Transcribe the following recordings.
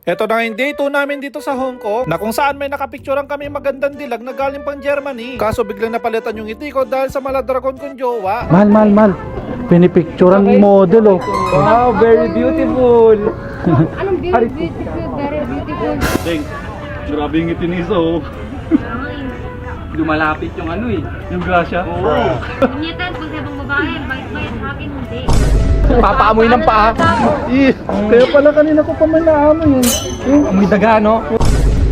Ito na yung day 2 namin dito sa Hong Kong na kung saan may nakapicturean kami magandang dilag na galing pang Germany. Kaso biglang napalitan yung ngiti ko dahil sa maladragon kong jowa. Mahal. Pinipicturean model, oh. Wow, very beautiful. Anong beautiful, very beautiful. Deng, grabe yung ngiti ni Iso. Lumalapit yung ano eh. Yung grasya. Oo. Kunyetan, pag sabang babae, bait-bait sa akin, hindi. Papaamoy ng paa. Kaya pala kanina ko pa may naamoy yun. Amoy daga, no?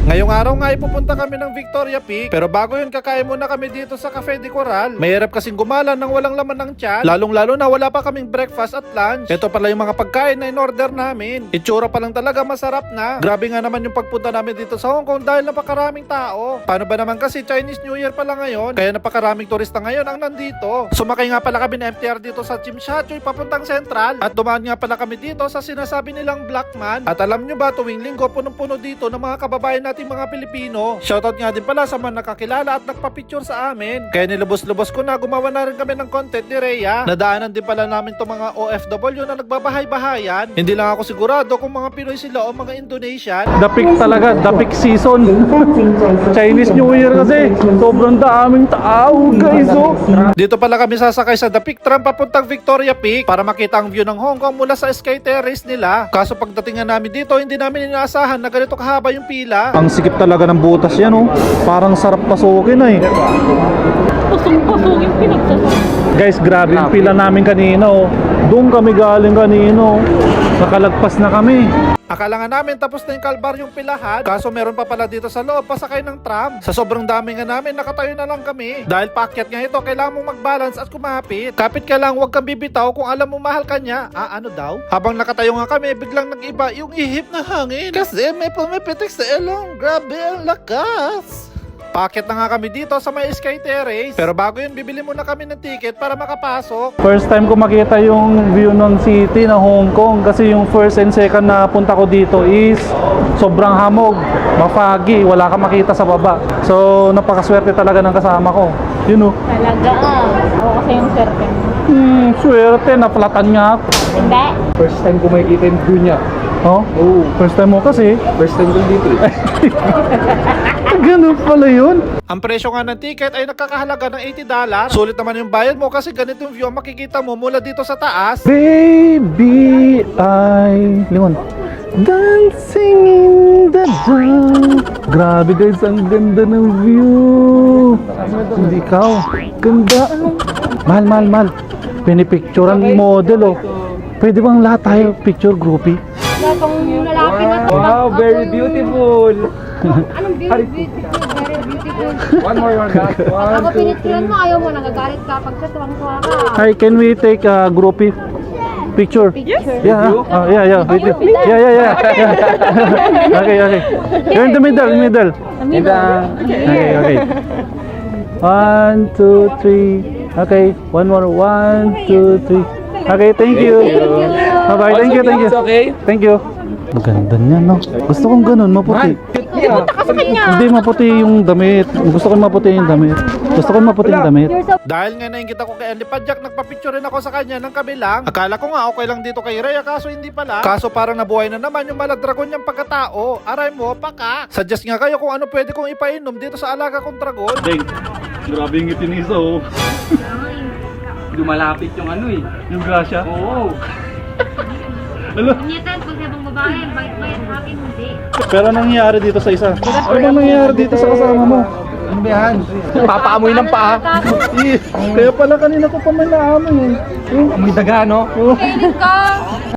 Ngayong araw nga ipupunta kami ng Victoria Peak. Pero bago yun, kakain muna kami dito sa Cafe de Coral. Mahirap kasing gumala nang walang laman ng tiyan. Lalong-lalo na wala pa kaming breakfast at lunch. Ito pala yung mga pagkain na in-order namin. Itsura pa lang talaga masarap na. Grabe nga naman yung pagpunta namin dito sa Hong Kong dahil napakaraming tao. Paano ba naman kasi Chinese New Year pala ngayon? Kaya napakaraming turista ngayon ang nandito. Sumakay nga pala kami ng MTR dito sa Tsim Sha Tsui papuntang Central. At dumaan nga pala kami dito sa sinasabi nilang Blackman. At alam nyo ba, tuwing linggo punong-puno dito ng mga kababayan natin mga Pilipino. Shoutout nga din pala sa mga nakakilala at nagpa-picture sa amin. Kaya nilubos-lubos ko na, gumawa na rin kami ng content ni Rhea. Nadaanan din pala namin itong mga OFW na nagbabahay-bahayan. Hindi lang ako sigurado kung mga Pinoy sila o mga Indonesian. The peak talaga, the peak season. Chinese New Year kasi. Sobrang daming tao, guys, oh. Dito pala kami sasakay sa The Peak Tram papuntang Victoria Peak para makita ang view ng Hong Kong mula sa Sky Terrace nila. Kaso pagdating nga namin dito, hindi namin inaasahan na ganito kahaba yung pila. Ang sikip talaga ng butas yan, oh. Parang sarap pasukin, eh. Pasong-pasungin, pinagsasabi. Guys, grabe yung pila namin kanina, oh. Doon kami galing kanina, oh. Nakalagpas na kami. Akala nga namin tapos na yung kalbaryong pilahan. Kaso meron pa pala dito sa loob pasakay ng tram. Sa sobrang dami nga namin, nakatayo na lang kami. Dahil paakyat nga ito, kailangan mong mag-balance at kumapit. Kapit ka lang, huwag kang bibitaw kung alam mo mahal ka niya. Ano daw? Habang nakatayo nga kami, biglang nag-iba yung ihip na hangin. Kasi may pumipitik sa ilong. Grabe ang lakas. Paakyat na nga kami dito sa may Sky Terrace. Pero bago yun, bibili muna kami ng ticket para makapasok. First time ko makita yung view ng city na Hong Kong kasi yung first and second na punta ko dito is sobrang hamog, mafagi, wala kang makita sa baba. So napakaswerte talaga ng kasama ko. Yun, oh. Talaga Oo, kasi yung swerte mo. Swerte, napalatan nga ako. Hindi. First time ko makikita yung view niya. Oh? Oo. First time mo kasi. First time ko dito eh. Ganun pala yun. Ang presyo nga ng ticket ay nagkakahalaga ng $80. Sulit naman yung bayad mo kasi ganito yung view ang makikita mo mula dito sa taas. Baby, Lingon. Dancing in the dark. Grabe guys, ang ganda ng view. Hindi ikaw. Ganda. Mahal. Pinipicturean model, oh. Pwede bang lahat tayo picture groupie? Wala pang lalaki na. Wow, very beautiful. Anong beautiful, very beautiful. One more. Ako pinitiran mo, ayaw mo, nagagalit ka pag sa tuwang-tuwa ka. Hi, can we take a groupie picture? Yes. Yeah. Yeah. Wait. Yeah. Okay. You're in the middle. Okay. 1, 2, 3. Okay. One more. 1, 2, 3. Okay, thank you. Bye-bye. Thank you. Okay. Thank you. Maganda niya, no? Gusto kong ganun, maputi. Punta ka sa kanya. Hindi, maputi yung damit. Gusto ko maputi yung damit. Dahil nga naingit ako kay Andy Padjak, nagpa-picture rin ako sa kanya ng kabilang. Akala ko nga okay lang dito kay Rhea, kaso hindi pala. Kaso parang nabuhay na naman yung maladragon niyang pagkatao. Aray mo, paka. Suggest nga kayo kung ano pwede kong ipainom dito sa alaga kong dragon. Deng, grabe yung ngiti ni Iso. Lumalapit yung ano eh. Yung grasya. Oo. Kunyetan, pag sabang babae, bait-bait sa akin, hindi. Pero nangyayari dito sa isa? Ano bang nangyayari dito sa kasama mo? Ano ba yan? Papaamoy ng paa. Kaya pala kanina ko pa may naamoy. Amoy daga, no? Kainin ka.